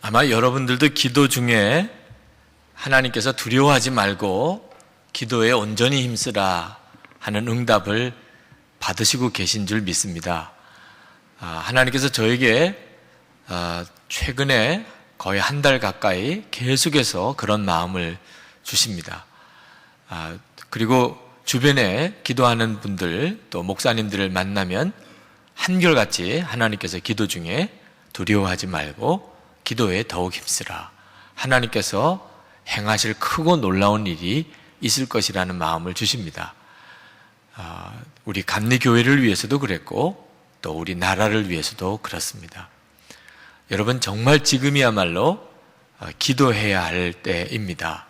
아마 여러분들도 기도 중에 하나님께서 두려워하지 말고 기도에 온전히 힘쓰라 하는 응답을 받으시고 계신 줄 믿습니다. 하나님께서 저에게 최근에 거의 한 달 가까이 계속해서 그런 마음을 주십니다. 그리고 주변에 기도하는 분들 또 목사님들을 만나면 한결같이 하나님께서 기도 중에 두려워하지 말고 기도에 더욱 힘쓰라. 하나님께서 행하실 크고 놀라운 일이 있을 것이라는 마음을 주십니다. 우리 감리교회를 위해서도 그랬고 또 우리 나라를 위해서도 그렇습니다. 여러분, 정말 지금이야말로 기도해야 할 때입니다.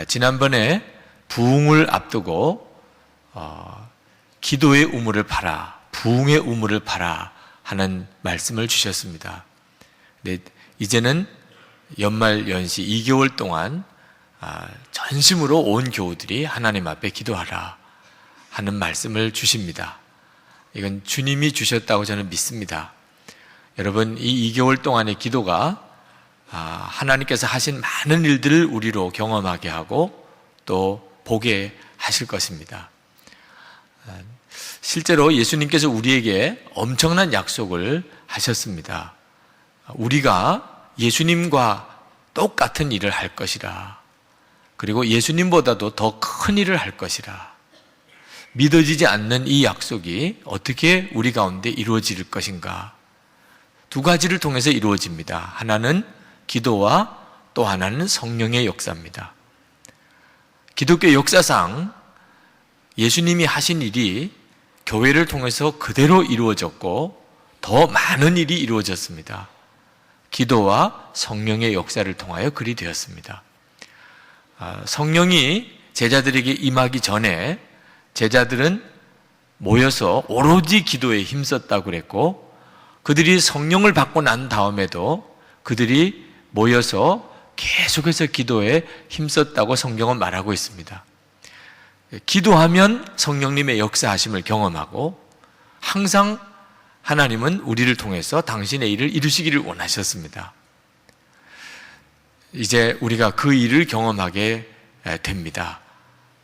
지난번에 부흥을 앞두고 기도의 우물을 파라, 부흥의 우물을 파라 하는 말씀을 주셨습니다. 근데 이제는 연말 연시 2개월 동안 전심으로 온 교우들이 하나님 앞에 기도하라 하는 말씀을 주십니다. 이건 주님이 주셨다고 저는 믿습니다. 여러분, 이 2개월 동안의 기도가 하나님께서 하신 많은 일들을 우리로 경험하게 하고 또 보게 하실 것입니다. 실제로 예수님께서 우리에게 엄청난 약속을 하셨습니다. 우리가 예수님과 똑같은 일을 할 것이라. 그리고 예수님보다도 더 큰 일을 할 것이라. 믿어지지 않는 이 약속이 어떻게 우리 가운데 이루어질 것인가? 두 가지를 통해서 이루어집니다. 하나는 기도와 또 하나는 성령의 역사입니다. 기독교 역사상 예수님이 하신 일이 교회를 통해서 그대로 이루어졌고 더 많은 일이 이루어졌습니다. 기도와 성령의 역사를 통하여 그리 되었습니다. 성령이 제자들에게 임하기 전에 제자들은 모여서 오로지 기도에 힘썼다고 그랬고, 그들이 성령을 받고 난 다음에도 그들이 모여서 계속해서 기도에 힘썼다고 성경은 말하고 있습니다. 기도하면 성령님의 역사하심을 경험하고 항상 하나님은 우리를 통해서 당신의 일을 이루시기를 원하셨습니다. 이제 우리가 그 일을 경험하게 됩니다.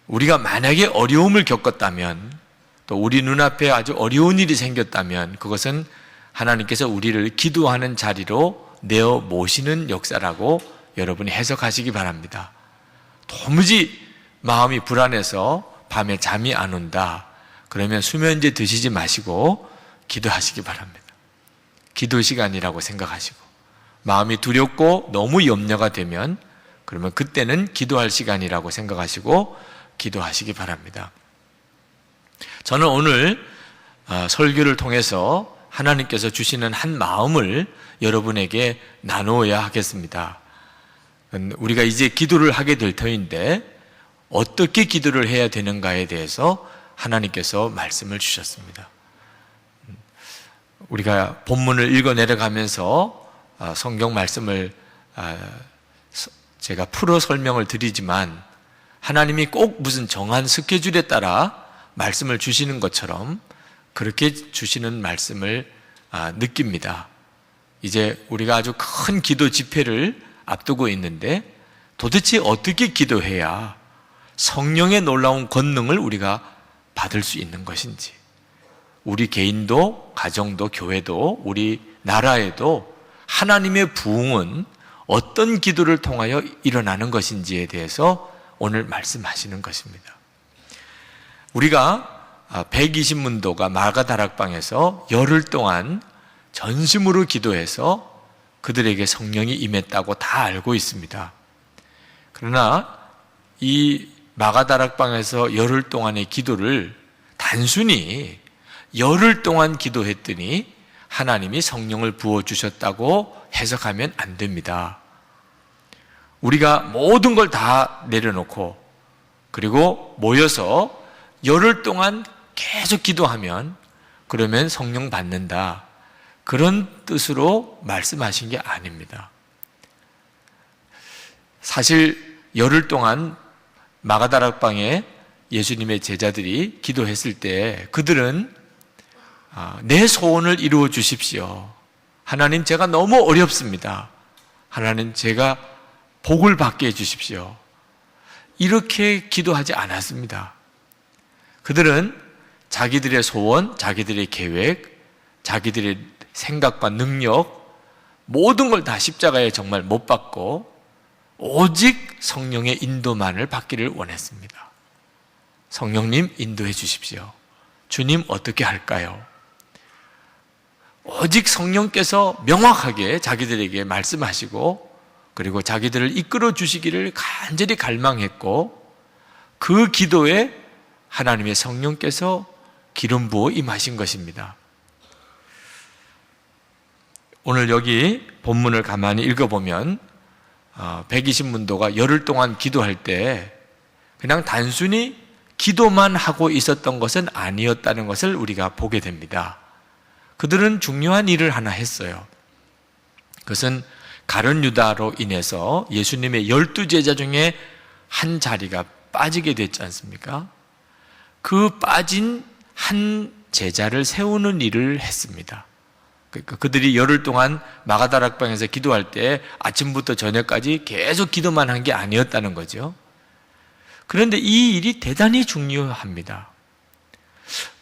우리가 만약에 어려움을 겪었다면, 또 우리 눈앞에 아주 어려운 일이 생겼다면 그것은 하나님께서 우리를 기도하는 자리로 내어 모시는 역사라고 여러분이 해석하시기 바랍니다. 도무지 마음이 불안해서 밤에 잠이 안 온다, 그러면 수면제 드시지 마시고 기도하시기 바랍니다. 기도 시간이라고 생각하시고, 마음이 두렵고 너무 염려가 되면 그러면 그때는 기도할 시간이라고 생각하시고 기도하시기 바랍니다. 저는 오늘 설교를 통해서 하나님께서 주시는 한 마음을 여러분에게 나누어야 하겠습니다. 우리가 이제 기도를 하게 될 터인데 어떻게 기도를 해야 되는가에 대해서 하나님께서 말씀을 주셨습니다. 우리가 본문을 읽어 내려가면서 성경 말씀을 제가 풀어 설명을 드리지만 하나님이 꼭 무슨 정한 스케줄에 따라 말씀을 주시는 것처럼 그렇게 주시는 말씀을 느낍니다. 이제 우리가 아주 큰 기도 집회를 앞두고 있는데 도대체 어떻게 기도해야 성령의 놀라운 권능을 우리가 받을 수 있는 것인지, 우리 개인도 가정도 교회도 우리 나라에도 하나님의 부흥은 어떤 기도를 통하여 일어나는 것인지에 대해서 오늘 말씀하시는 것입니다. 우리가 120문도가 마가다락방에서 열흘 동안 전심으로 기도해서 그들에게 성령이 임했다고 다 알고 있습니다. 그러나 이 마가다락방에서 열흘 동안의 기도를 단순히 열흘 동안 기도했더니 하나님이 성령을 부어주셨다고 해석하면 안 됩니다. 우리가 모든 걸 다 내려놓고 그리고 모여서 열흘 동안 계속 기도하면 그러면 성령 받는다, 그런 뜻으로 말씀하신 게 아닙니다. 사실 열흘 동안 마가다락방에 예수님의 제자들이 기도했을 때 그들은 내 소원을 이루어 주십시오. 하나님, 제가 너무 어렵습니다. 하나님 제가 복을 받게 해주십시오. 이렇게 기도하지 않았습니다. 그들은 자기들의 소원, 자기들의 계획, 자기들의 생각과 능력 모든 걸 다 십자가에 정말 못 받고 오직 성령의 인도만을 받기를 원했습니다. 성령님 인도해 주십시오. 주님 어떻게 할까요? 오직 성령께서 명확하게 자기들에게 말씀하시고 그리고 자기들을 이끌어 주시기를 간절히 갈망했고 그 기도에 하나님의 성령께서 기름 부어 임하신 것입니다. 오늘 여기 본문을 가만히 읽어보면 120문도가 열흘 동안 기도할 때 그냥 단순히 기도만 하고 있었던 것은 아니었다는 것을 우리가 보게 됩니다. 그들은 중요한 일을 하나 했어요. 그것은 가룟 유다로 인해서 예수님의 12제자 중에 한 자리가 빠지게 됐지 않습니까? 그 빠진 한 제자를 세우는 일을 했습니다. 그러니까 그들이 열흘 동안 마가다락방에서 기도할 때 아침부터 저녁까지 계속 기도만 한 게 아니었다는 거죠. 그런데 이 일이 대단히 중요합니다.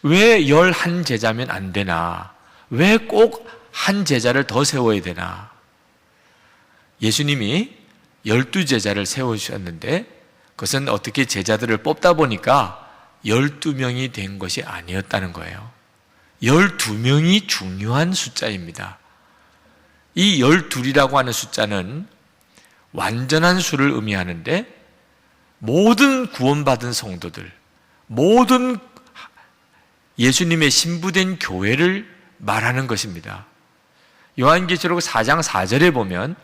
왜 11제자면 안 되나? 왜 꼭 한 제자를 더 세워야 되나? 예수님이 12제자를 세우셨는데 그것은 어떻게 제자들을 뽑다 보니까 12명이 된 것이 아니었다는 거예요. 12명이 중요한 숫자입니다. 이 12이라고 하는 숫자는 완전한 수를 의미하는데 모든 구원받은 성도들, 모든 예수님의 신부된 교회를 말하는 것입니다. 요한계시록 4장 4절에 보면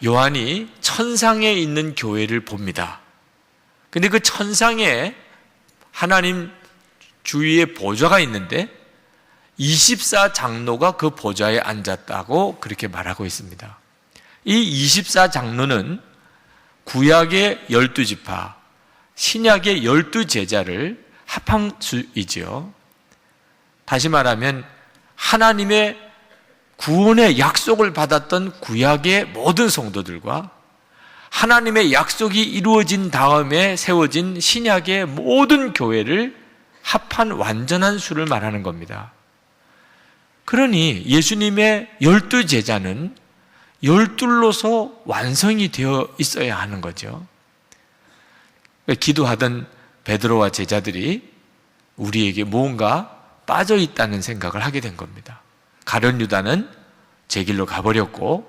요한이 천상에 있는 교회를 봅니다. 근데 그 천상에 하나님 주위에 보좌가 있는데 24장로가 그 보좌에 앉았다고 그렇게 말하고 있습니다. 이 24장로는 구약의 12지파, 신약의 12제자를 합한 수이지요. 다시 말하면 하나님의 구원의 약속을 받았던 구약의 모든 성도들과 하나님의 약속이 이루어진 다음에 세워진 신약의 모든 교회를 합한 완전한 수를 말하는 겁니다. 그러니 예수님의 12제자는 12로서 완성이 되어 있어야 하는 거죠. 기도하던 베드로와 제자들이 우리에게 무언가 빠져 있다는 생각을 하게 된 겁니다. 가룟 유다는 제 길로 가버렸고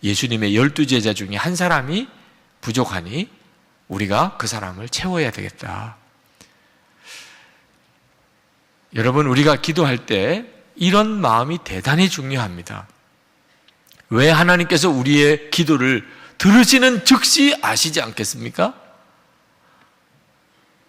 예수님의 12제자 중에 한 사람이 부족하니 우리가 그 사람을 채워야 되겠다. 여러분, 우리가 기도할 때 이런 마음이 대단히 중요합니다. 왜 하나님께서 우리의 기도를 들으시는 즉시 아시지 않겠습니까?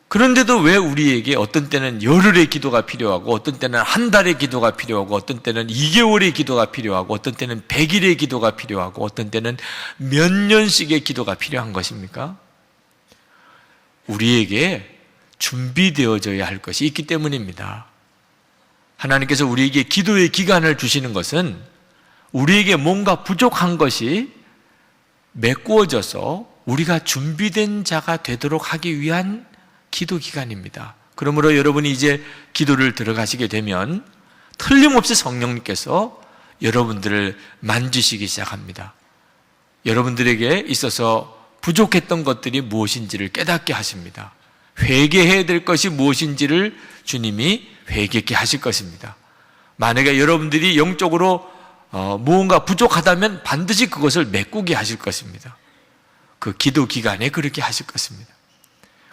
그런데도 왜 우리에게 어떤 때는 열흘의 기도가 필요하고 어떤 때는 한 달의 기도가 필요하고 어떤 때는 2개월의 기도가 필요하고 어떤 때는 100일의 기도가 필요하고 어떤 때는 몇 년씩의 기도가 필요한 것입니까? 우리에게 준비되어져야 할 것이 있기 때문입니다. 하나님께서 우리에게 기도의 기간을 주시는 것은 우리에게 뭔가 부족한 것이 메꾸어져서 우리가 준비된 자가 되도록 하기 위한 기도 기간입니다. 그러므로 여러분이 이제 기도를 들어가시게 되면 틀림없이 성령님께서 여러분들을 만지시기 시작합니다. 여러분들에게 있어서 부족했던 것들이 무엇인지를 깨닫게 하십니다. 회개해야 될 것이 무엇인지를 주님이 회개케 하실 것입니다. 만약에 여러분들이 영적으로 무언가 부족하다면 반드시 그것을 메꾸게 하실 것입니다. 그 기도 기간에 그렇게 하실 것입니다.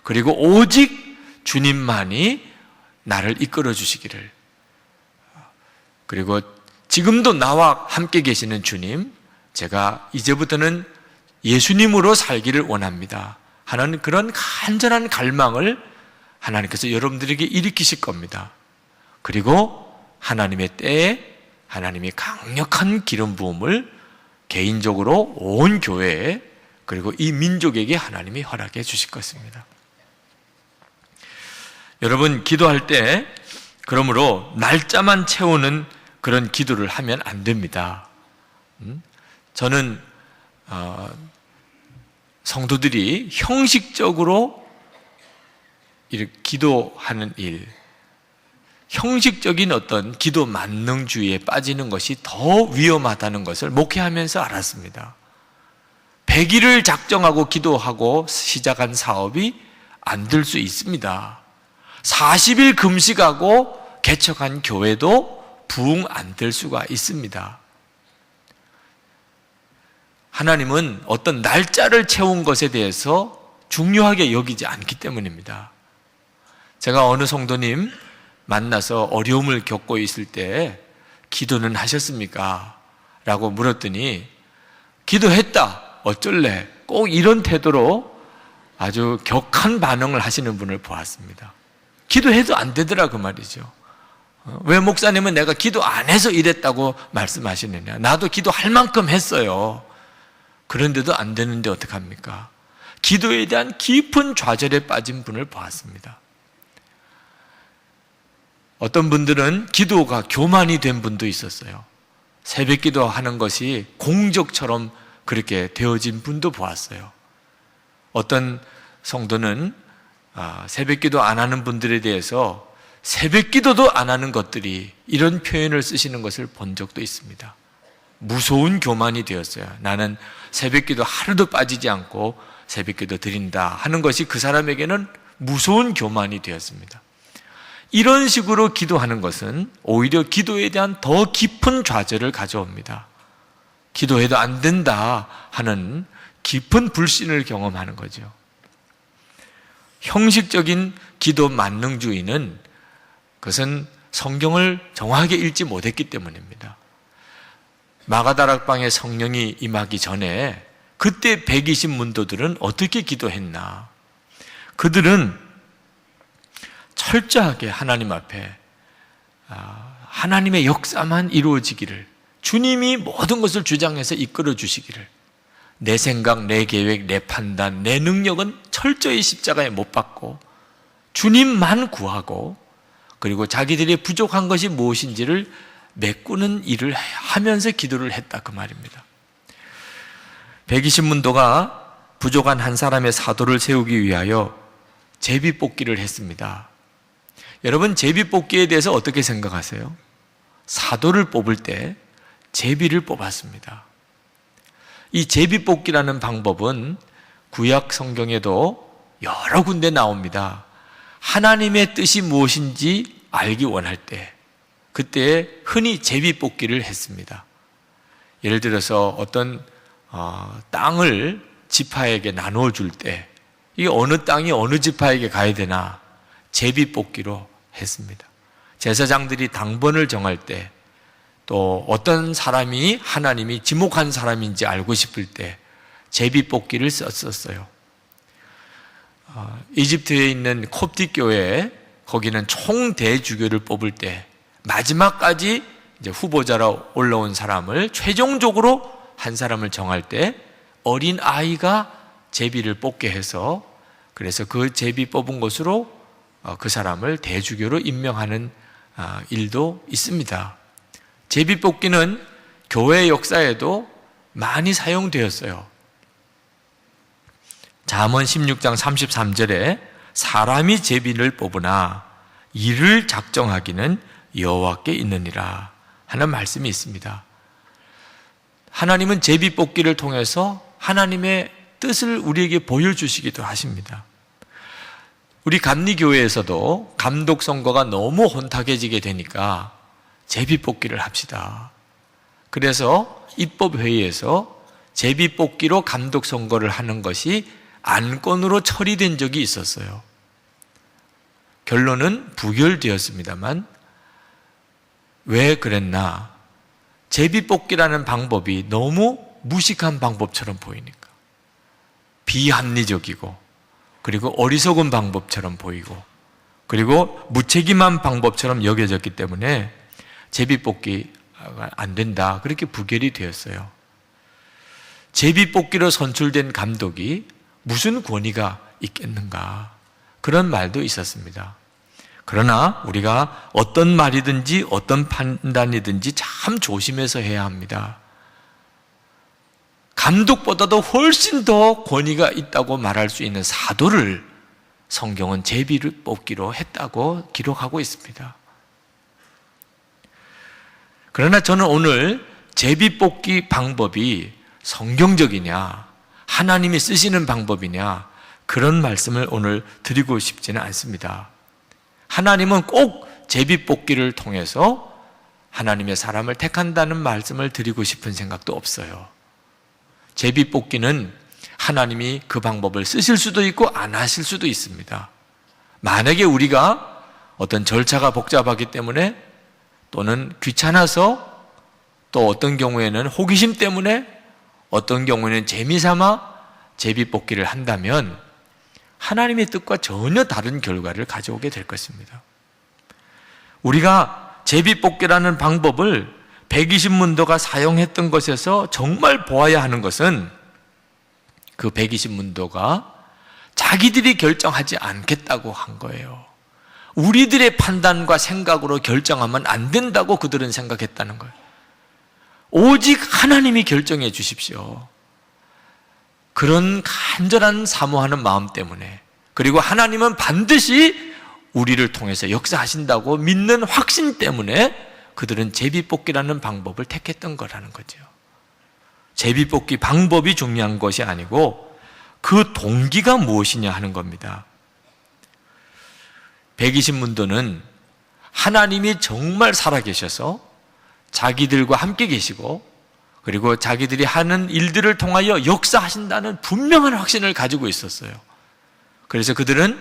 그리고 오직 주님만이 나를 이끌어 주시기를, 그리고 지금도 나와 함께 계시는 주님, 제가 이제부터는 예수님으로 살기를 원합니다 하는 그런 간절한 갈망을 하나님께서 여러분들에게 일으키실 겁니다. 그리고 하나님의 때에 하나님이 강력한 기름 부음을 개인적으로 온 교회에 그리고 이 민족에게 하나님이 허락해 주실 것입니다. 여러분, 기도할 때 그러므로 날짜만 채우는 그런 기도를 하면 안 됩니다. 저는 성도들이 형식적으로 이렇게 기도하는 일, 형식적인 어떤 기도 만능주의에 빠지는 것이 더 위험하다는 것을 목회하면서 알았습니다. 100일을 작정하고 기도하고 시작한 사업이 안 될 수 있습니다. 40일 금식하고 개척한 교회도 부흥 안 될 수가 있습니다. 하나님은 어떤 날짜를 채운 것에 대해서 중요하게 여기지 않기 때문입니다. 제가 어느 성도님 만나서 어려움을 겪고 있을 때 기도는 하셨습니까? 라고 물었더니 기도했다. 어쩔래? 꼭 이런 태도로 아주 격한 반응을 하시는 분을 보았습니다. 기도해도 안 되더라 그 말이죠. 왜 목사님은 내가 기도 안 해서 이랬다고 말씀하시느냐? 나도 기도할 만큼 했어요. 그런데도 안 되는데 어떡합니까? 기도에 대한 깊은 좌절에 빠진 분을 보았습니다. 어떤 분들은 기도가 교만이 된 분도 있었어요. 새벽 기도하는 것이 공적처럼 그렇게 되어진 분도 보았어요. 어떤 성도는 새벽 기도 안 하는 분들에 대해서 새벽 기도도 안 하는 것들이 이런 표현을 쓰시는 것을 본 적도 있습니다. 무서운 교만이 되었어요. 나는 새벽 기도 하루도 빠지지 않고 새벽 기도 드린다 하는 것이 그 사람에게는 무서운 교만이 되었습니다. 이런 식으로 기도하는 것은 오히려 기도에 대한 더 깊은 좌절을 가져옵니다. 기도해도 안 된다 하는 깊은 불신을 경험하는 거죠. 형식적인 기도 만능주의는 그것은 성경을 정확하게 읽지 못했기 때문입니다. 마가다락방에 성령이 임하기 전에 그때 120문도들은 어떻게 기도했나? 그들은 철저하게 하나님 앞에 하나님의 역사만 이루어지기를, 주님이 모든 것을 주장해서 이끌어 주시기를, 내 생각, 내 계획, 내 판단, 내 능력은 철저히 십자가에 못 박고 주님만 구하고, 그리고 자기들이 부족한 것이 무엇인지를 메꾸는 일을 하면서 기도를 했다 그 말입니다. 120문도가 부족한 한 사람의 사도를 세우기 위하여 제비뽑기를 했습니다. 여러분, 제비뽑기에 대해서 어떻게 생각하세요? 사도를 뽑을 때 제비를 뽑았습니다. 이 제비뽑기라는 방법은 구약 성경에도 여러 군데 나옵니다. 하나님의 뜻이 무엇인지 알기 원할 때, 그때 흔히 제비뽑기를 했습니다. 예를 들어서 어떤 땅을 지파에게 나누어 줄 때, 이 어느 땅이 어느 지파에게 가야 되나 제비뽑기로 했습니다. 제사장들이 당번을 정할 때, 또 어떤 사람이 하나님이 지목한 사람인지 알고 싶을 때 제비뽑기를 썼었어요. 이집트에 있는 콥틱 교회, 거기는 총대주교를 뽑을 때 마지막까지 이제 후보자로 올라온 사람을 최종적으로 한 사람을 정할 때 어린 아이가 제비를 뽑게 해서, 그래서 그 제비 뽑은 것으로 그 사람을 대주교로 임명하는 일도 있습니다. 제비 뽑기는 교회 역사에도 많이 사용되었어요. 잠언 16장 33절에 사람이 제비를 뽑으나 이를 작정하기는 여호와께 있느니라 하는 말씀이 있습니다. 하나님은 제비 뽑기를 통해서 하나님의 뜻을 우리에게 보여주시기도 하십니다. 우리 감리교회에서도 감독 선거가 너무 혼탁해지게 되니까 제비 뽑기를 합시다. 그래서 입법회의에서 제비 뽑기로 감독 선거를 하는 것이 안건으로 처리된 적이 있었어요. 결론은 부결되었습니다만, 왜 그랬나? 제비 뽑기라는 방법이 너무 무식한 방법처럼 보이니까, 비합리적이고, 그리고 어리석은 방법처럼 보이고, 그리고 무책임한 방법처럼 여겨졌기 때문에 제비뽑기가 안 된다, 그렇게 부결이 되었어요. 제비뽑기로 선출된 감독이 무슨 권위가 있겠는가, 그런 말도 있었습니다. 그러나 우리가 어떤 말이든지 어떤 판단이든지 참 조심해서 해야 합니다. 감독보다도 훨씬 더 권위가 있다고 말할 수 있는 사도를 성경은 제비를 뽑기로 했다고 기록하고 있습니다. 그러나 저는 오늘 제비 뽑기 방법이 성경적이냐, 하나님이 쓰시는 방법이냐, 그런 말씀을 오늘 드리고 싶지는 않습니다. 하나님은 꼭 제비 뽑기를 통해서 하나님의 사람을 택한다는 말씀을 드리고 싶은 생각도 없어요. 제비 뽑기는 하나님이 그 방법을 쓰실 수도 있고 안 하실 수도 있습니다. 만약에 우리가 어떤 절차가 복잡하기 때문에 또는 귀찮아서 또 어떤 경우에는 호기심 때문에 어떤 경우에는 재미삼아 제비 뽑기를 한다면 하나님의 뜻과 전혀 다른 결과를 가져오게 될 것입니다. 우리가 제비 뽑기라는 방법을 120문도가 사용했던 것에서 정말 보아야 하는 것은 그 120문도가 자기들이 결정하지 않겠다고 한 거예요. 우리들의 판단과 생각으로 결정하면 안 된다고 그들은 생각했다는 거예요. 오직 하나님이 결정해 주십시오. 그런 간절한 사모하는 마음 때문에, 그리고 하나님은 반드시 우리를 통해서 역사하신다고 믿는 확신 때문에 그들은 제비뽑기라는 방법을 택했던 거라는 거죠. 제비뽑기 방법이 중요한 것이 아니고 그 동기가 무엇이냐 하는 겁니다. 120문도는 하나님이 정말 살아계셔서 자기들과 함께 계시고 그리고 자기들이 하는 일들을 통하여 역사하신다는 분명한 확신을 가지고 있었어요. 그래서 그들은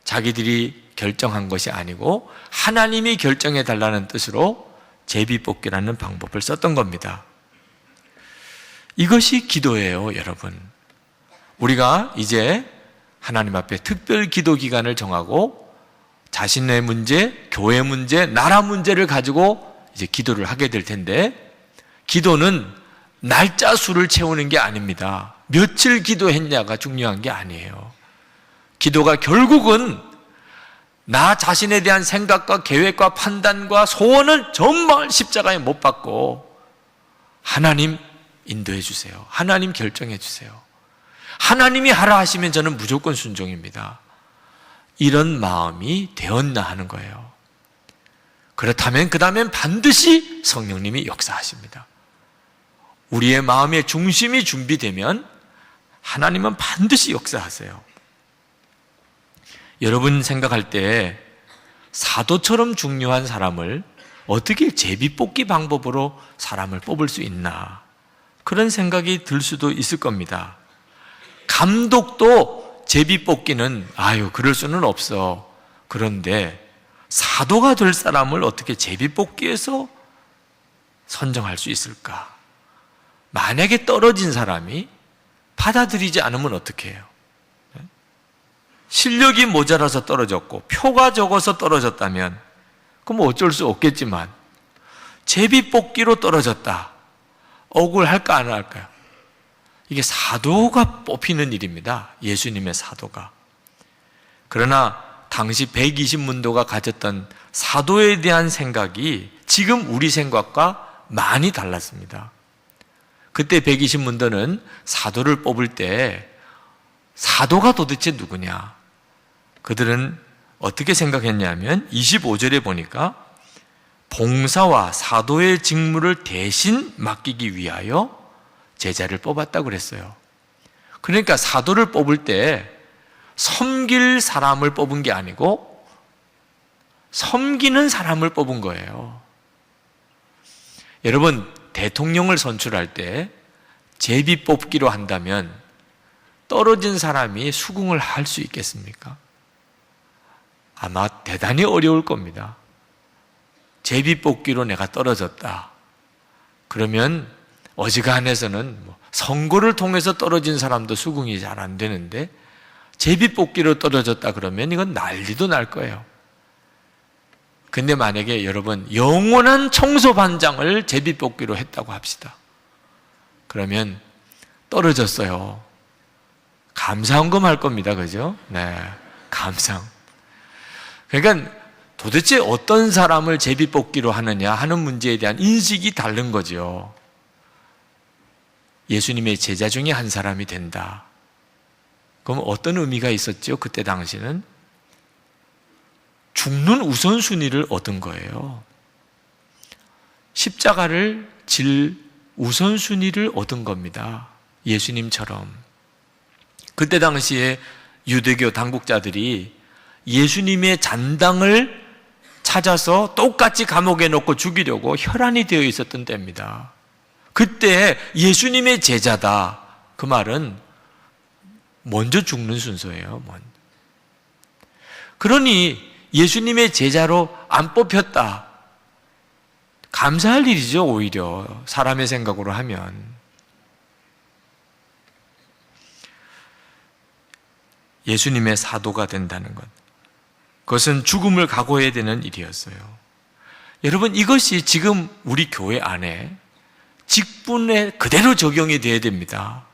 자기들이 결정한 것이 아니고 하나님이 결정해 달라는 뜻으로 제비뽑기라는 방법을 썼던 겁니다. 이것이 기도예요, 여러분. 우리가 이제 하나님 앞에 특별 기도 기간을 정하고 자신의 문제, 교회 문제, 나라 문제를 가지고 이제 기도를 하게 될 텐데, 기도는 날짜 수를 채우는 게 아닙니다. 며칠 기도했냐가 중요한 게 아니에요. 기도가 결국은 나 자신에 대한 생각과 계획과 판단과 소원을 정말 십자가에 못 박고 하나님 인도해 주세요. 하나님 결정해 주세요. 하나님이 하라 하시면 저는 무조건 순종입니다. 이런 마음이 되었나 하는 거예요. 그렇다면 그 다음엔 반드시 성령님이 역사하십니다. 우리의 마음의 중심이 준비되면 하나님은 반드시 역사하세요. 여러분 생각할 때 사도처럼 중요한 사람을 어떻게 제비뽑기 방법으로 사람을 뽑을 수 있나, 그런 생각이 들 수도 있을 겁니다. 감독도 제비뽑기는 그럴 수는 없어. 그런데 사도가 될 사람을 어떻게 제비뽑기에서 선정할 수 있을까? 만약에 떨어진 사람이 받아들이지 않으면 어떻게 해요? 실력이 모자라서 떨어졌고 표가 적어서 떨어졌다면 그럼 어쩔 수 없겠지만 제비뽑기로 떨어졌다. 억울할까 안 할까요? 이게 사도가 뽑히는 일입니다. 예수님의 사도가. 그러나 당시 120문도가 가졌던 사도에 대한 생각이 지금 우리 생각과 많이 달랐습니다. 그때 120문도는 사도를 뽑을 때 사도가 도대체 누구냐? 그들은 어떻게 생각했냐면 25절에 보니까 봉사와 사도의 직무를 대신 맡기기 위하여 제자를 뽑았다고 그랬어요. 그러니까 사도를 뽑을 때 섬길 사람을 뽑은 게 아니고 섬기는 사람을 뽑은 거예요. 여러분, 대통령을 선출할 때 제비 뽑기로 한다면 떨어진 사람이 수긍을 할 수 있겠습니까? 아마 대단히 어려울 겁니다. 제비 뽑기로 내가 떨어졌다. 그러면 어지간해서는 선거를 통해서 떨어진 사람도 수긍이 잘 안 되는데 제비 뽑기로 떨어졌다 그러면 이건 난리도 날 거예요. 근데 만약에 여러분 영원한 청소반장을 제비 뽑기로 했다고 합시다. 그러면 떨어졌어요. 감사헌금 할 겁니다. 그죠? 네. 감상. 그러니까 도대체 어떤 사람을 제비뽑기로 하느냐 하는 문제에 대한 인식이 다른 거죠. 예수님의 제자 중에 한 사람이 된다. 그럼 어떤 의미가 있었죠? 그때 당시는 죽는 우선순위를 얻은 거예요. 십자가를 질 우선순위를 얻은 겁니다. 예수님처럼. 그때 당시에 유대교 당국자들이 예수님의 잔당을 찾아서 똑같이 감옥에 넣고 죽이려고 혈안이 되어 있었던 때입니다. 그때 예수님의 제자다. 그 말은 먼저 죽는 순서예요. 그러니 예수님의 제자로 안 뽑혔다. 감사할 일이죠, 오히려. 사람의 생각으로 하면. 예수님의 사도가 된다는 것. 그것은 죽음을 각오해야 되는 일이었어요. 여러분, 이것이 지금 우리 교회 안에 직분에 그대로 적용이 돼야 됩니다.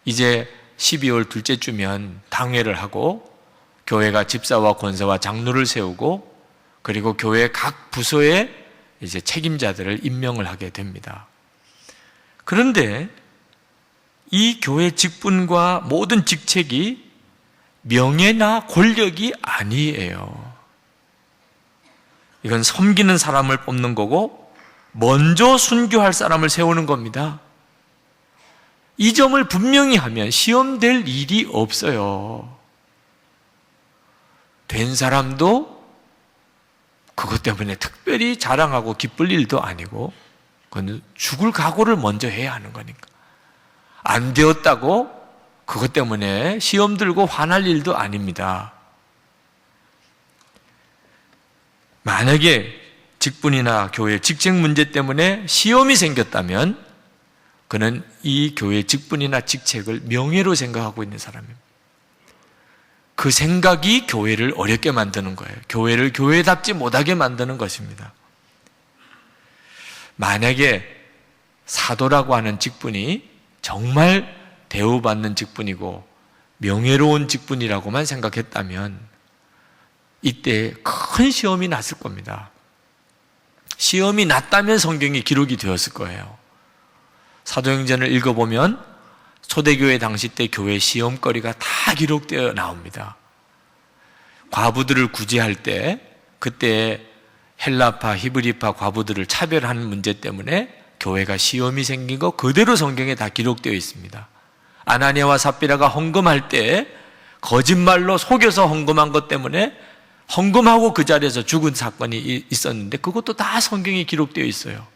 이제 12월 둘째 주면 당회를 하고 교회가 집사와 권사와 장로를 세우고 그리고 교회 각 부서에 이제 책임자들을 임명을 하게 됩니다. 그런데 이 교회 직분과 모든 직책이 명예나 권력이 아니에요. 이건 섬기는 사람을 뽑는 거고 먼저 순교할 사람을 세우는 겁니다. 이 점을 분명히 하면 시험될 일이 없어요. 된 사람도 그것 때문에 특별히 자랑하고 기쁠 일도 아니고 그건 죽을 각오를 먼저 해야 하는 거니까. 안 되었다고 그것 때문에 시험 들고 화날 일도 아닙니다. 만약에 직분이나 교회 직책 문제 때문에 시험이 생겼다면 그는 이 교회 직분이나 직책을 명예로 생각하고 있는 사람입니다. 그 생각이 교회를 어렵게 만드는 거예요. 교회를 교회답지 못하게 만드는 것입니다. 만약에 사도라고 하는 직분이 정말 대우받는 직분이고 명예로운 직분이라고만 생각했다면 이때 큰 시험이 났을 겁니다. 시험이 났다면 성경이 기록이 되었을 거예요. 사도행전을 읽어보면 초대교회 당시 때 교회 시험거리가 다 기록되어 나옵니다. 과부들을 구제할 때 그때 헬라파, 히브리파 과부들을 차별하는 문제 때문에 교회가 시험이 생긴 거 그대로 성경에 다 기록되어 있습니다. 아나니아와 삽비라가 헌금할 때 거짓말로 속여서 헌금한 것 때문에 헌금하고 그 자리에서 죽은 사건이 있었는데 그것도 다 성경에 기록되어 있어요.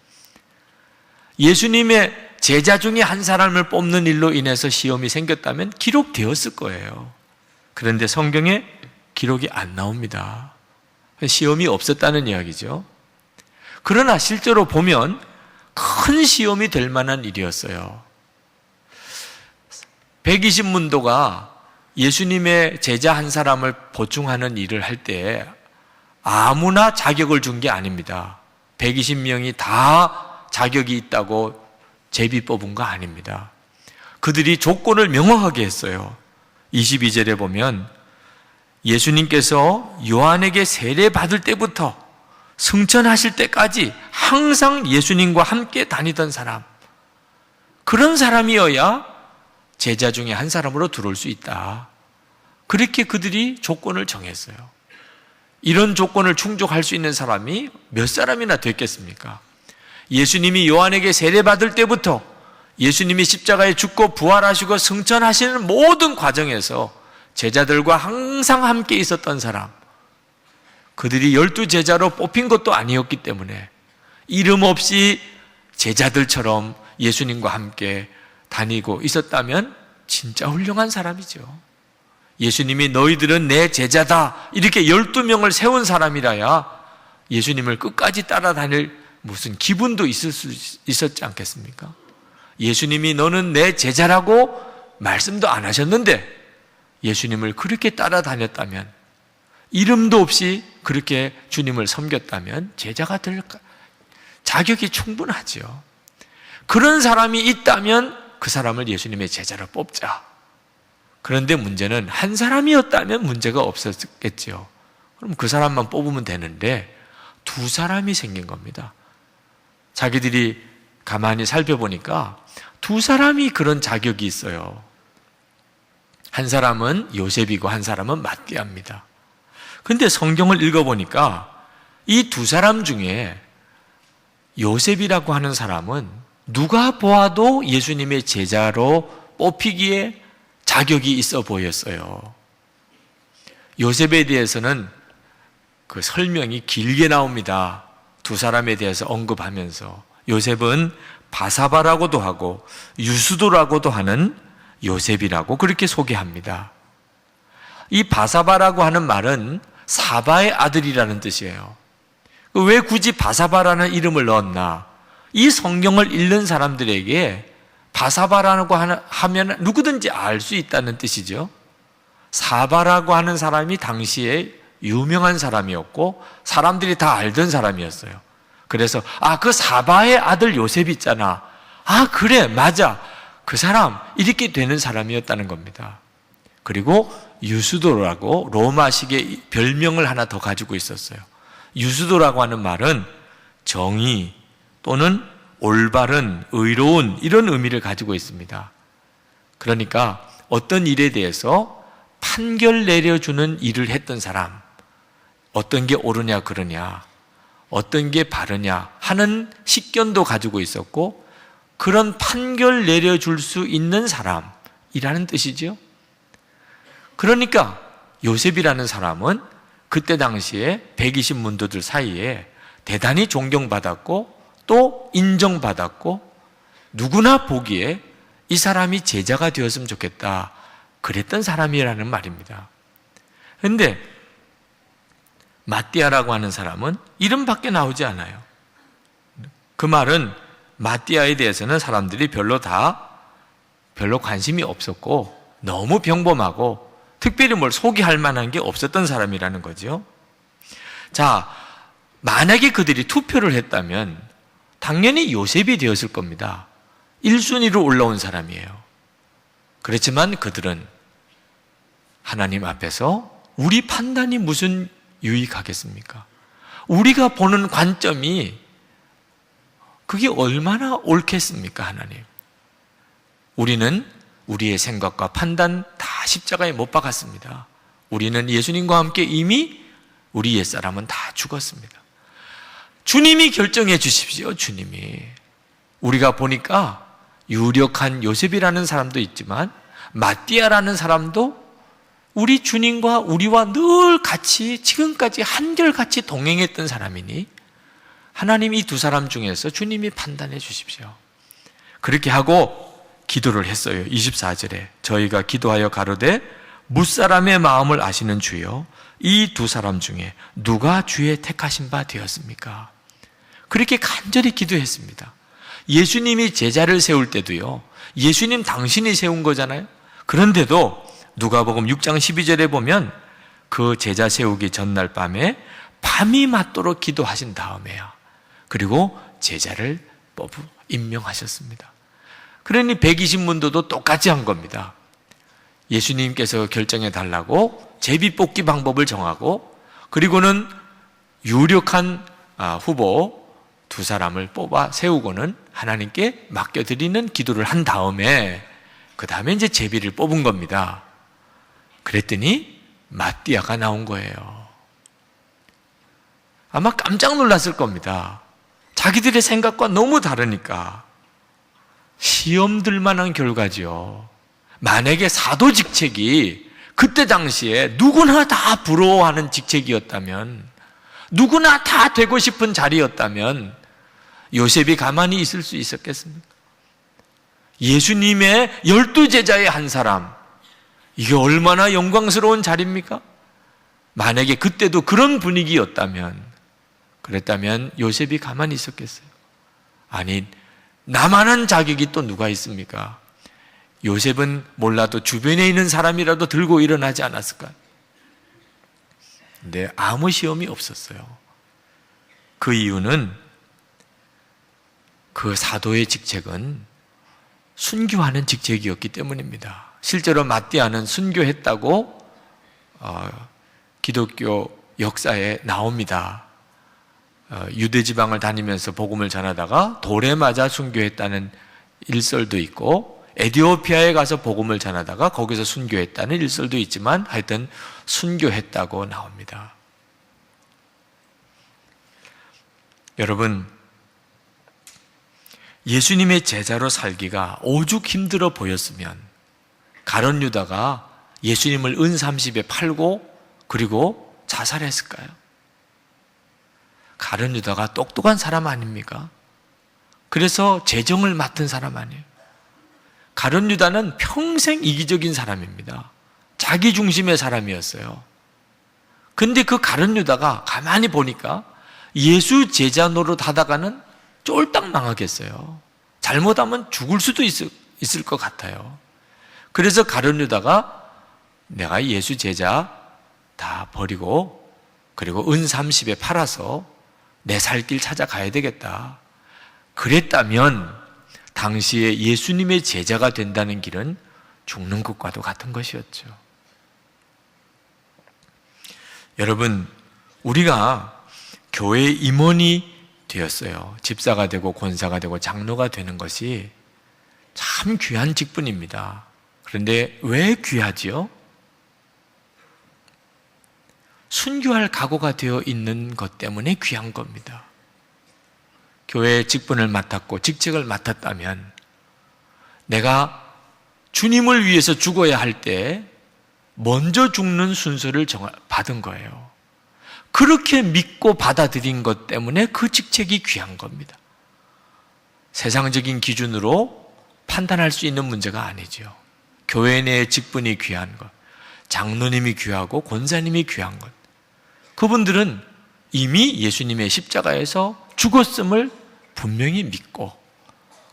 예수님의 제자 중에 한 사람을 뽑는 일로 인해서 시험이 생겼다면 기록되었을 거예요. 그런데 성경에 기록이 안 나옵니다. 시험이 없었다는 이야기죠. 그러나 실제로 보면 큰 시험이 될 만한 일이었어요. 120문도가 예수님의 제자 한 사람을 보충하는 일을 할 때 아무나 자격을 준 게 아닙니다. 120명이 다 자격이 있다고 제비 뽑은 거 아닙니다. 그들이 조건을 명확하게 했어요. 22절에 보면 예수님께서 요한에게 세례 받을 때부터 승천하실 때까지 항상 예수님과 함께 다니던 사람, 그런 사람이어야 제자 중에 한 사람으로 들어올 수 있다. 그렇게 그들이 조건을 정했어요. 이런 조건을 충족할 수 있는 사람이 몇 사람이나 됐겠습니까? 예수님이 요한에게 세례받을 때부터 예수님이 십자가에 죽고 부활하시고 승천하시는 모든 과정에서 제자들과 항상 함께 있었던 사람, 그들이 12제자로 뽑힌 것도 아니었기 때문에 이름 없이 제자들처럼 예수님과 함께 다니고 있었다면 진짜 훌륭한 사람이죠. 예수님이 너희들은 내 제자다 이렇게 12명을 세운 사람이라야 예수님을 끝까지 따라다닐 무슨 기분도 있었지 않겠습니까? 예수님이 너는 내 제자라고 말씀도 안 하셨는데 예수님을 그렇게 따라다녔다면, 이름도 없이 그렇게 주님을 섬겼다면 제자가 될 자격이 충분하죠. 그런 사람이 있다면 그 사람을 예수님의 제자로 뽑자. 그런데 문제는 한 사람이었다면 문제가 없었겠죠. 그럼 그 사람만 뽑으면 되는데 두 사람이 생긴 겁니다. 자기들이 가만히 살펴보니까 두 사람이 그런 자격이 있어요. 한 사람은 요셉이고 한 사람은 마띠아입니다. 그런데 성경을 읽어보니까 이 두 사람 중에 요셉이라고 하는 사람은 누가 보아도 예수님의 제자로 뽑히기에 자격이 있어 보였어요. 요셉에 대해서는 그 설명이 길게 나옵니다. 두 사람에 대해서 언급하면서 요셉은 바사바라고도 하고 유수도라고도 하는 요셉이라고 그렇게 소개합니다. 이 바사바라고 하는 말은 사바의 아들이라는 뜻이에요. 왜 굳이 바사바라는 이름을 넣었나? 이 성경을 읽는 사람들에게 바사바라고 하면 누구든지 알 수 있다는 뜻이죠. 사바라고 하는 사람이 당시에 유명한 사람이었고 사람들이 다 알던 사람이었어요. 그래서 그 사바의 아들 요셉 있잖아. 그래, 맞아. 그 사람, 이렇게 되는 사람이었다는 겁니다. 그리고 유수도라고 로마식의 별명을 하나 더 가지고 있었어요. 유수도라고 하는 말은 정의 또는 올바른, 의로운 이런 의미를 가지고 있습니다. 그러니까 어떤 일에 대해서 판결 내려주는 일을 했던 사람, 어떤 게 옳으냐 그러냐, 어떤 게 바르냐 하는 식견도 가지고 있었고 그런 판결 내려줄 수 있는 사람이라는 뜻이죠. 그러니까 요셉이라는 사람은 그때 당시에 120문도들 사이에 대단히 존경받았고 또 인정받았고 누구나 보기에 이 사람이 제자가 되었으면 좋겠다 그랬던 사람이라는 말입니다. 그런데 마띠아라고 하는 사람은 이름밖에 나오지 않아요. 그 말은 마띠아에 대해서는 사람들이 별로 관심이 없었고 너무 평범하고 특별히 뭘 소개할 만한 게 없었던 사람이라는 거죠. 자, 만약에 그들이 투표를 했다면 당연히 요셉이 되었을 겁니다. 1순위로 올라온 사람이에요. 그렇지만 그들은 하나님 앞에서 우리 판단이 무슨 유익하겠습니까? 우리가 보는 관점이 그게 얼마나 옳겠습니까, 하나님? 우리는 우리의 생각과 판단 다 십자가에 못 박았습니다. 우리는 예수님과 함께 이미 우리 옛사람은 다 죽었습니다. 주님이 결정해 주십시오, 주님이. 우리가 보니까 유력한 요셉이라는 사람도 있지만 마띠아라는 사람도 우리 주님과 우리와 늘 같이 지금까지 한결같이 동행했던 사람이니 하나님 이 두 사람 중에서 주님이 판단해 주십시오. 그렇게 하고 기도를 했어요. 24절에 저희가 기도하여 가로되 무사람의 마음을 아시는 주여 이 두 사람 중에 누가 주의 택하신 바 되었습니까? 그렇게 간절히 기도했습니다. 예수님이 제자를 세울 때도요, 예수님 당신이 세운 거잖아요. 그런데도 누가복음 6장 12절에 보면 그 제자 세우기 전날 밤에 밤이 맞도록 기도하신 다음에야 그리고 제자를 임명하셨습니다. 그러니 120문도도 똑같이 한 겁니다. 예수님께서 결정해 달라고 제비뽑기 방법을 정하고 그리고는 유력한 후보 두 사람을 뽑아 세우고는 하나님께 맡겨드리는 기도를 한 다음에 그 다음에 이제 제비를 뽑은 겁니다. 그랬더니 마띠아가 나온 거예요. 아마 깜짝 놀랐을 겁니다. 자기들의 생각과 너무 다르니까. 시험 들 만한 결과지요. 만약에 사도 직책이 그때 당시에 누구나 다 부러워하는 직책이었다면, 누구나 다 되고 싶은 자리였다면 요셉이 가만히 있을 수 있었겠습니까? 예수님의 12제자의 한 사람, 이게 얼마나 영광스러운 자리입니까? 만약에 그때도 그런 그랬다면 요셉이 가만히 있었겠어요? 아니, 나만한 자격이 또 누가 있습니까? 요셉은 몰라도 주변에 있는 사람이라도 들고 일어나지 않았을까? 근데 아무 시험이 없었어요. 그 이유는 그 사도의 직책은 순교하는 직책이었기 때문입니다. 실제로 마띠아는 순교했다고 기독교 역사에 나옵니다. 유대 지방을 다니면서 복음을 전하다가 돌에 맞아 순교했다는 일설도 있고 에티오피아에 가서 복음을 전하다가 거기서 순교했다는 일설도 있지만 하여튼 순교했다고 나옵니다. 여러분, 예수님의 제자로 살기가 오죽 힘들어 보였으면 가룟 유다가 예수님을 은 30에 팔고 그리고 자살했을까요? 가룟 유다가 똑똑한 사람 아닙니까? 그래서 재정을 맡은 사람 아니에요. 가룟 유다는 평생 이기적인 사람입니다. 자기 중심의 사람이었어요. 근데 그 가룟 유다가 가만히 보니까 예수 제자 노릇 하다가는 쫄딱 망하겠어요. 잘못하면 죽을 수도 있을 것 같아요. 그래서 가룟 유다가 내가 예수 제자 다 버리고 그리고 은 30에 팔아서 내 살 길 찾아가야 되겠다. 그랬다면 당시에 예수님의 제자가 된다는 길은 죽는 것과도 같은 것이었죠. 여러분, 우리가 교회 임원이 되었어요. 집사가 되고 권사가 되고 장로가 되는 것이 참 귀한 직분입니다. 그런데 왜 귀하지요? 순교할 각오가 되어 있는 것 때문에 귀한 겁니다. 교회의 직분을 맡았고 직책을 맡았다면 내가 주님을 위해서 죽어야 할 때 먼저 죽는 순서를 받은 거예요. 그렇게 믿고 받아들인 것 때문에 그 직책이 귀한 겁니다. 세상적인 기준으로 판단할 수 있는 문제가 아니죠. 교회 내의 직분이 귀한 것, 장로님이 귀하고 권사님이 귀한 것, 그분들은 이미 예수님의 십자가에서 죽었음을 분명히 믿고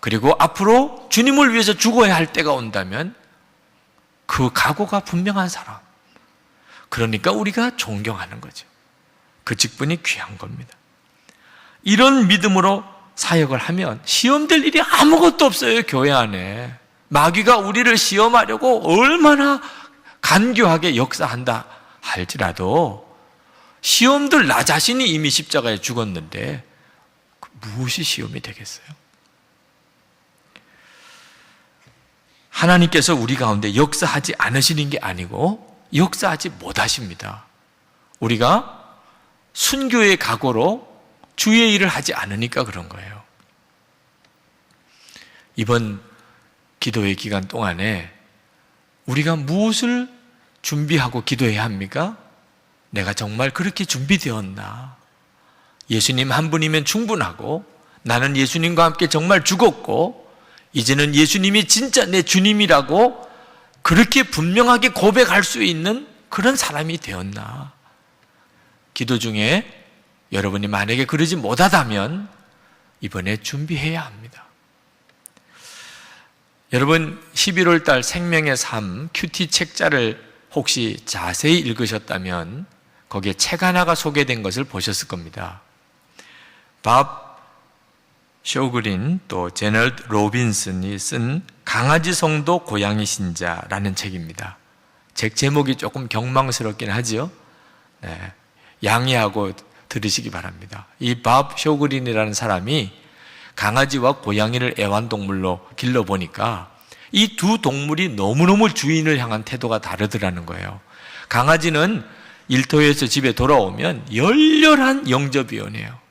그리고 앞으로 주님을 위해서 죽어야 할 때가 온다면 그 각오가 분명한 사람, 그러니까 우리가 존경하는 거죠. 그 직분이 귀한 겁니다. 이런 믿음으로 사역을 하면 시험될 일이 아무것도 없어요. 교회 안에 마귀가 우리를 시험하려고 얼마나 간교하게 역사한다 할지라도 시험들 나 자신이 이미 십자가에 죽었는데 무엇이 시험이 되겠어요? 하나님께서 우리 가운데 역사하지 않으시는 게 아니고 역사하지 못하십니다. 우리가 순교의 각오로 주의 일을 하지 않으니까 그런 거예요. 이번 기도의 기간 동안에 우리가 무엇을 준비하고 기도해야 합니까? 내가 정말 그렇게 준비되었나? 예수님 한 분이면 충분하고 나는 예수님과 함께 정말 죽었고 이제는 예수님이 진짜 내 주님이라고 그렇게 분명하게 고백할 수 있는 그런 사람이 되었나? 기도 중에 여러분이 만약에 그러지 못하다면 이번에 준비해야 합니다. 여러분 11월 달 생명의 삶 큐티 책자를 혹시 자세히 읽으셨다면 거기에 책 하나가 소개된 것을 보셨을 겁니다. 밥 쇼그린 또 제널드 로빈슨이 쓴 강아지 성도 고양이 신자라는 책입니다. 책 제목이 조금 경망스럽긴 하죠. 네, 양해하고 들으시기 바랍니다. 이 밥 쇼그린이라는 사람이 강아지와 고양이를 애완동물로 길러보니까 이 두 동물이 너무너무 주인을 향한 태도가 다르더라는 거예요. 강아지는 일터에서 집에 돌아오면 열렬한 영접위원이에요.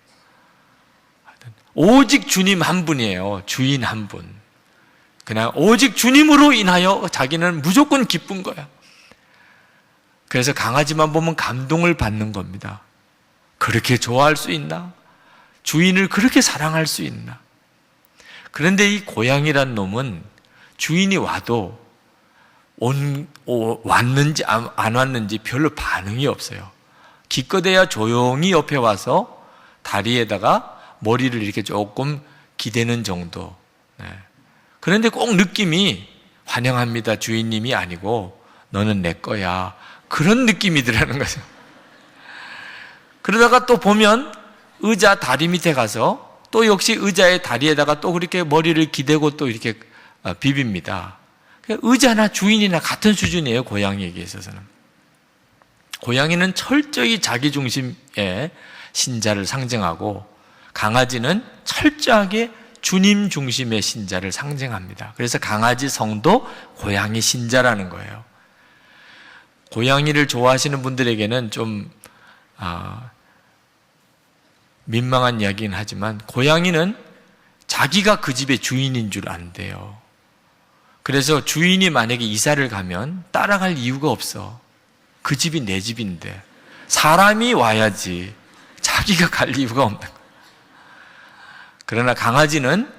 오직 주님 한 분이에요. 주인 한 분. 그냥 오직 주님으로 인하여 자기는 무조건 기쁜 거야. 그래서 강아지만 보면 감동을 받는 겁니다. 그렇게 좋아할 수 있나? 주인을 그렇게 사랑할 수 있나? 그런데 이 고양이란 놈은 주인이 와도 왔는지 안 왔는지 별로 반응이 없어요. 기껏해야 조용히 옆에 와서 다리에다가 머리를 이렇게 조금 기대는 정도. 네. 그런데 꼭 느낌이 환영합니다 주인님이 아니고 너는 내 거야 그런 느낌이더라는 거죠. 그러다가 또 보면 의자 다리 밑에 가서 또 역시 의자의 다리에다가 또 그렇게 머리를 기대고 또 이렇게 비빕니다. 의자나 주인이나 같은 수준이에요. 고양이에게 있어서는. 고양이는 철저히 자기 중심의 신자를 상징하고 강아지는 철저하게 주님 중심의 신자를 상징합니다. 그래서 강아지 성도, 고양이 신자라는 거예요. 고양이를 좋아하시는 분들에게는 좀 민망한 이야기긴 하지만 고양이는 자기가 그 집의 주인인 줄 안대요. 그래서 주인이 만약에 이사를 가면 따라갈 이유가 없어. 그 집이 내 집인데 사람이 와야지 자기가 갈 이유가 없는 거예요. 그러나 강아지는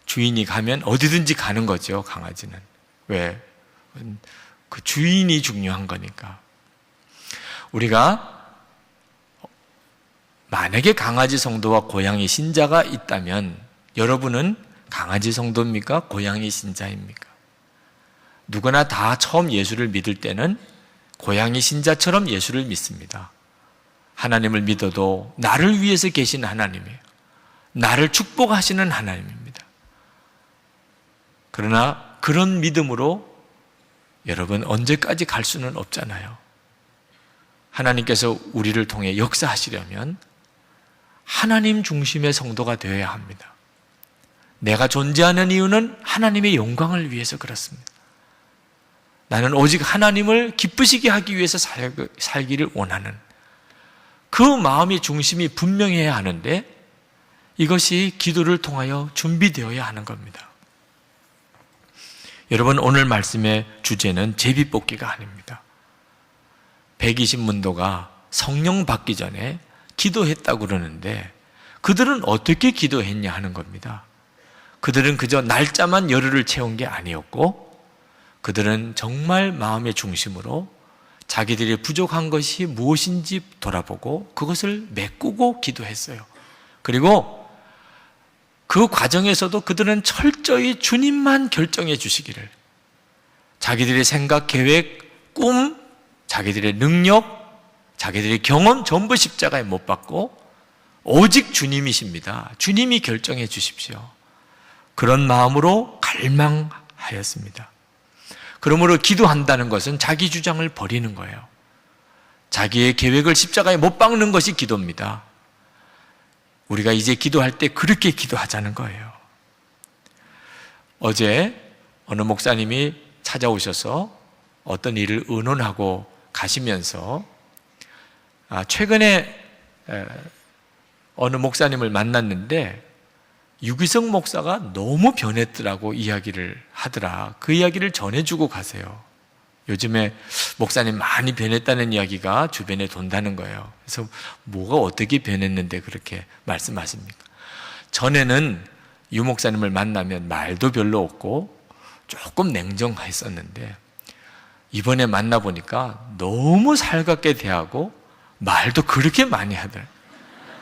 주인이 가면 어디든지 가는 거죠. 강아지는. 왜? 그 주인이 중요한 거니까. 우리가 만약에 강아지 성도와 고양이 신자가 있다면 여러분은 강아지 성도입니까? 고양이 신자입니까? 누구나 다 처음 예수를 믿을 때는 고양이 신자처럼 예수를 믿습니다. 하나님을 믿어도 나를 위해서 계신 하나님이에요. 나를 축복하시는 하나님입니다. 그러나 그런 믿음으로 여러분 언제까지 갈 수는 없잖아요. 하나님께서 우리를 통해 역사하시려면 하나님 중심의 성도가 되어야 합니다. 내가 존재하는 이유는 하나님의 영광을 위해서 그렇습니다. 나는 오직 하나님을 기쁘시게 하기 위해서 살기를 원하는 그 마음의 중심이 분명해야 하는데 이것이 기도를 통하여 준비되어야 하는 겁니다. 여러분, 오늘 말씀의 주제는 제비뽑기가 아닙니다. 120문도가 성령 받기 전에 기도했다고 그러는데 그들은 어떻게 기도했냐 하는 겁니다. 그들은 그저 날짜만 열흘을 채운 게 아니었고 그들은 정말 마음의 중심으로 자기들이 부족한 것이 무엇인지 돌아보고 그것을 메꾸고 기도했어요. 그리고 그 과정에서도 그들은 철저히 주님만 결정해 주시기를, 자기들의 생각, 계획, 꿈, 자기들의 능력, 자기들의 경험 전부 십자가에 못 박고 오직 주님이십니다. 주님이 결정해 주십시오. 그런 마음으로 갈망하였습니다. 그러므로 기도한다는 것은 자기 주장을 버리는 거예요. 자기의 계획을 십자가에 못 박는 것이 기도입니다. 우리가 이제 기도할 때 그렇게 기도하자는 거예요. 어제 어느 목사님이 찾아오셔서 어떤 일을 의논하고 가시면서 최근에 어느 목사님을 만났는데 유기성 목사가 너무 변했더라고 이야기를 하더라. 그 이야기를 전해주고 가세요. 요즘에 목사님 많이 변했다는 이야기가 주변에 돈다는 거예요. 그래서 뭐가 어떻게 변했는데 그렇게 말씀하십니까? 전에는 유 목사님을 만나면 말도 별로 없고 조금 냉정했었는데 이번에 만나보니까 너무 살갑게 대하고 말도 그렇게 많이 하더라고요.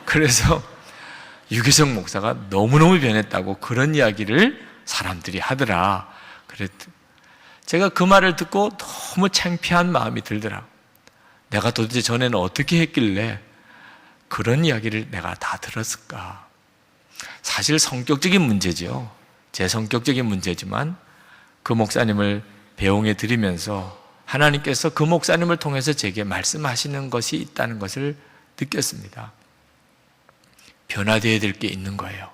그래서 유기성 목사가 너무너무 변했다고 그런 이야기를 사람들이 하더라. 제가 그 말을 듣고 너무 창피한 마음이 들더라. 내가 도대체 전에는 어떻게 했길래 그런 이야기를 내가 다 들었을까? 사실 성격적인 문제죠. 제 성격적인 문제지만 그 목사님을 배웅해 드리면서 하나님께서 그 목사님을 통해서 제게 말씀하시는 것이 있다는 것을 느꼈습니다. 변화되어야 될 게 있는 거예요.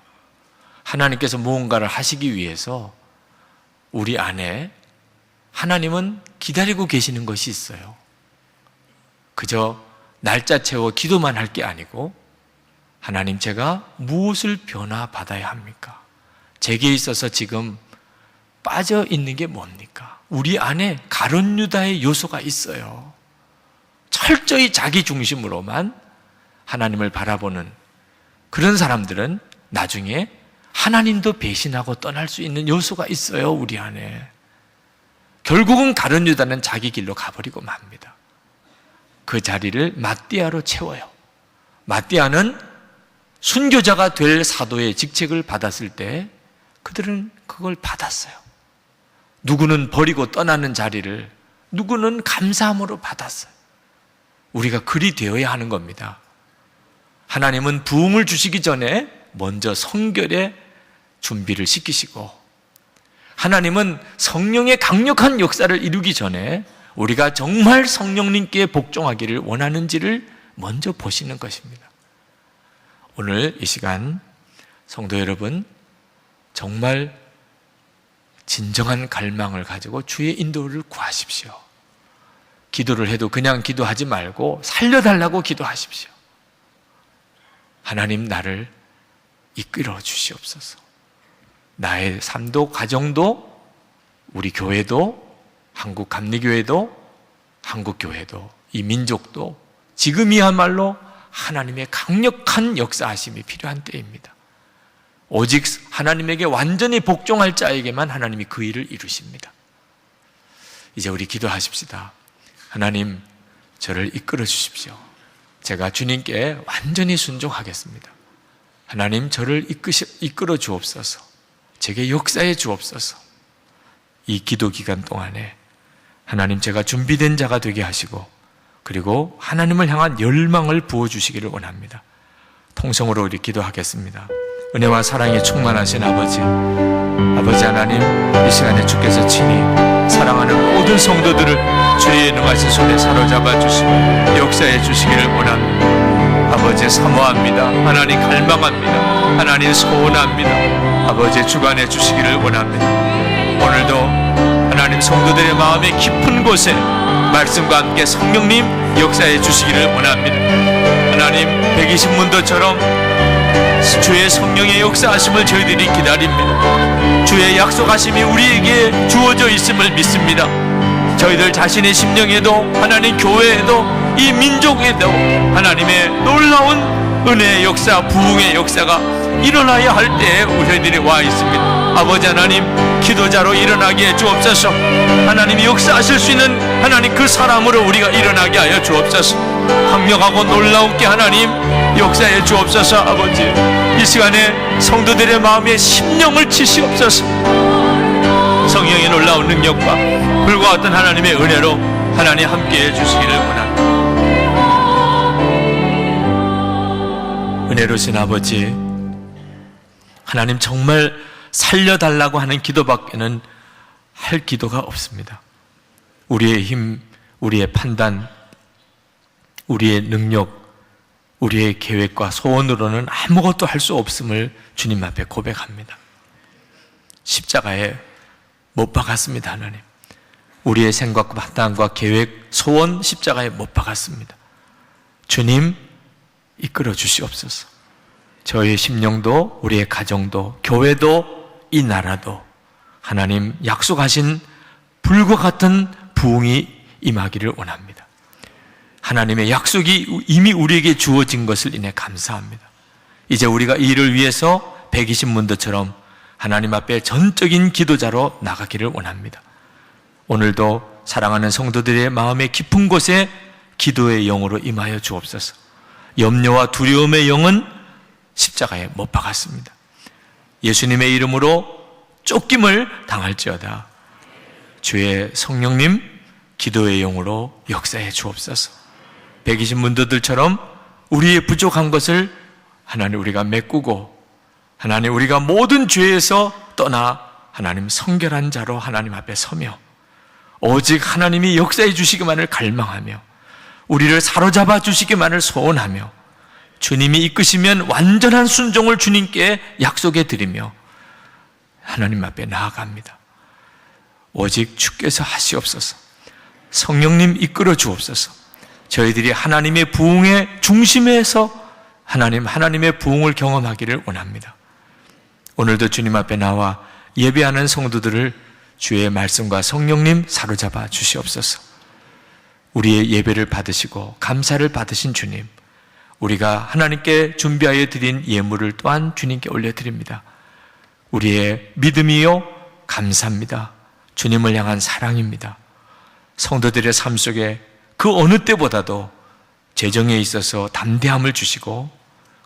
하나님께서 무언가를 하시기 위해서 우리 안에 하나님은 기다리고 계시는 것이 있어요. 그저 날짜 채워 기도만 할 게 아니고 하나님, 제가 무엇을 변화받아야 합니까? 제게 있어서 지금 빠져 있는 게 뭡니까? 우리 안에 가룟 유다의 요소가 있어요. 철저히 자기 중심으로만 하나님을 바라보는 그런 사람들은 나중에 하나님도 배신하고 떠날 수 있는 요소가 있어요. 우리 안에. 결국은 가룟 유다는 자기 길로 가버리고 맙니다. 그 자리를 마띠아로 채워요. 마띠아는 순교자가 될 사도의 직책을 받았을 때 그들은 그걸 받았어요. 누구는 버리고 떠나는 자리를, 누구는 감사함으로 받았어요. 우리가 그리 되어야 하는 겁니다. 하나님은 부흥을 주시기 전에 먼저 성결의 준비를 시키시고, 하나님은 성령의 강력한 역사를 이루기 전에 우리가 정말 성령님께 복종하기를 원하는지를 먼저 보시는 것입니다. 오늘 이 시간 성도 여러분, 정말 진정한 갈망을 가지고 주의 인도를 구하십시오. 기도를 해도 그냥 기도하지 말고 살려달라고 기도하십시오. 하나님, 나를 이끌어 주시옵소서. 나의 삶도 가정도 우리 교회도 한국 감리교회도 한국교회도 이 민족도 지금이야말로 하나님의 강력한 역사하심이 필요한 때입니다. 오직 하나님에게 완전히 복종할 자에게만 하나님이 그 일을 이루십니다. 이제 우리 기도하십시다. 하나님, 저를 이끌어 주십시오. 제가 주님께 완전히 순종하겠습니다. 하나님, 저를 이끌어 주옵소서. 제게 역사해 주옵소서. 이 기도 기간 동안에 하나님, 제가 준비된 자가 되게 하시고 그리고 하나님을 향한 열망을 부어주시기를 원합니다. 통성으로 우리 기도하겠습니다. 은혜와 사랑에 충만하신 아버지 하나님, 이 시간에 주께서 친히 사랑하는 모든 성도들을 주의 능하신 손에 사로잡아 주시고 역사해 주시기를 원합니다. 아버지, 사모합니다. 하나님, 갈망합니다. 하나님, 소원합니다. 아버지, 주관해 주시기를 원합니다. 오늘도 하나님, 성도들의 마음의 깊은 곳에 말씀과 함께 성령님 역사해 주시기를 원합니다. 하나님, 120문도처럼 주의 성령의 역사하심을 저희들이 기다립니다. 주의 약속하심이 우리에게 주어져 있음을 믿습니다. 저희들 자신의 심령에도 하나님, 교회에도 이 민족에도 하나님의 놀라운 은혜의 역사, 부흥의 역사가 일어나야 할 때에 저희들이 와 있습니다. 아버지 하나님, 기도자로 일어나게 해 주옵소서. 하나님이 역사하실 수 있는 하나님 그 사람으로 우리가 일어나게 하여 주옵소서. 강력하고 놀라운게 하나님 역사해 주옵소서. 아버지, 이 시간에 성도들의 마음에 심령을 치시옵소서. 성령의 놀라운 능력과 불과 같은 하나님의 은혜로 하나님 함께해 주시기를 원합니다. 은혜로우신 아버지, 하나님, 정말 살려달라고 하는 기도밖에는 할 기도가 없습니다. 우리의 힘, 우리의 판단, 우리의 능력, 우리의 계획과 소원으로는 아무것도 할 수 없음을 주님 앞에 고백합니다. 십자가에 못 박았습니다. 하나님, 우리의 생각과 판단과 계획, 소원 십자가에 못 박았습니다. 주님, 이끌어 주시옵소서. 저희의 심령도 우리의 가정도 교회도 이 나라도 하나님 약속하신 불과 같은 부흥이 임하기를 원합니다. 하나님의 약속이 이미 우리에게 주어진 것을 인해 감사합니다. 이제 우리가 이 일을 위해서 120문도처럼 하나님 앞에 전적인 기도자로 나가기를 원합니다. 오늘도 사랑하는 성도들의 마음의 깊은 곳에 기도의 영으로 임하여 주옵소서. 염려와 두려움의 영은 십자가에 못 박았습니다. 예수님의 이름으로 쫓김을 당할지어다. 주의 성령님 기도의 영으로 역사해 주옵소서. 120문도들처럼 우리의 부족한 것을 하나님 우리가 메꾸고 하나님 우리가 모든 죄에서 떠나 하나님 성결한 자로 하나님 앞에 서며 오직 하나님이 역사해 주시기만을 갈망하며 우리를 사로잡아 주시기만을 소원하며 주님이 이끄시면 완전한 순종을 주님께 약속해 드리며 하나님 앞에 나아갑니다. 오직 주께서 하시옵소서. 성령님 이끌어 주옵소서. 저희들이 하나님의 부흥의 중심에서 하나님의 부흥을 경험하기를 원합니다. 오늘도 주님 앞에 나와 예배하는 성도들을 주의 말씀과 성령님 사로잡아 주시옵소서. 우리의 예배를 받으시고 감사를 받으신 주님, 우리가 하나님께 준비하여 드린 예물을 또한 주님께 올려드립니다. 우리의 믿음이요 감사입니다. 주님을 향한 사랑입니다. 성도들의 삶 속에 그 어느 때보다도 재정에 있어서 담대함을 주시고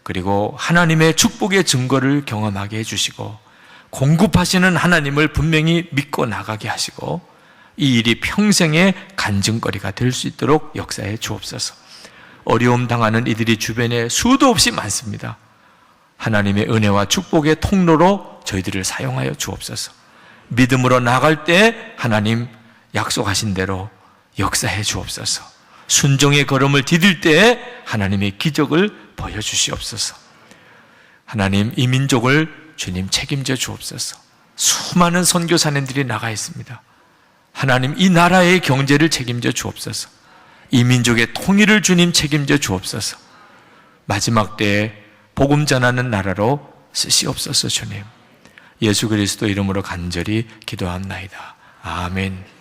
그리고 하나님의 축복의 증거를 경험하게 해주시고 공급하시는 하나님을 분명히 믿고 나가게 하시고 이 일이 평생의 간증거리가 될 수 있도록 역사해 주옵소서. 어려움 당하는 이들이 주변에 수도 없이 많습니다. 하나님의 은혜와 축복의 통로로 저희들을 사용하여 주옵소서. 믿음으로 나갈 때 하나님 약속하신 대로 역사해 주옵소서. 순종의 걸음을 디딜 때에 하나님의 기적을 보여주시옵소서. 하나님, 이 민족을 주님 책임져 주옵소서. 수많은 선교사님들이 나가 있습니다. 하나님, 이 나라의 경제를 책임져 주옵소서. 이 민족의 통일을 주님 책임져 주옵소서. 마지막 때에 복음 전하는 나라로 쓰시옵소서. 주님, 예수 그리스도 이름으로 간절히 기도합나이다. 아멘.